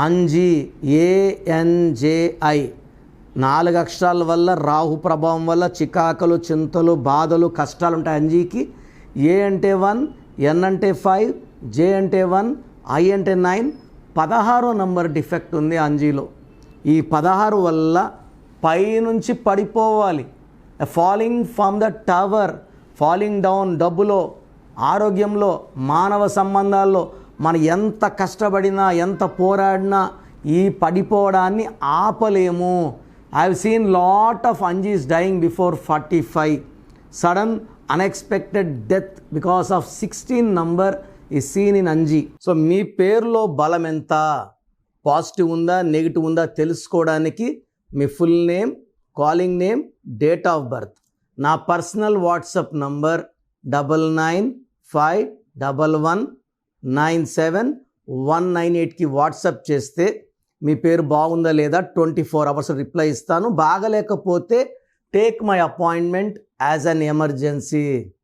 Anji ANJI 4 అక్షరాల వల్ల రాహు ప్రభావం వల్ల చికాకులు చింతలు బాధలు కష్టాలు ఉంటాయి. అంజీకి A అంటే 1, N అంటే 5, J అంటే 1, I అంటే 9, 16వ నంబర్ డిఫెక్ట్ ఉంది అంజీలో. ఈ 16 వల్ల పైనుంచి పడిపోవాలి, falling from the tower, falling down, డబ్బులో, ఆరోగ్యంలో, మానవ సంబంధాల్లో మనం ఎంత కష్టపడినా ఎంత పోరాడినా ఈ పడిపోవడాన్ని ఆపలేము. I have seen lot of అంజీస్ dying before 45. Sudden unexpected death because of 16 number is seen in అంజీ. సో మీ పేరులో బలం ఎంత, పాజిటివ్ ఉందా నెగిటివ్ ఉందా తెలుసుకోవడానికి మీ full name, calling name, date of birth, నా పర్సనల్ వాట్సాప్ నంబర్ 9951197198కి వాట్సాప్ చేస్తే మీ పేరు బాగుందా లేదా 24 hours రిప్లై ఇస్తాను. బాగలేకపోతే take my appointment as an emergency.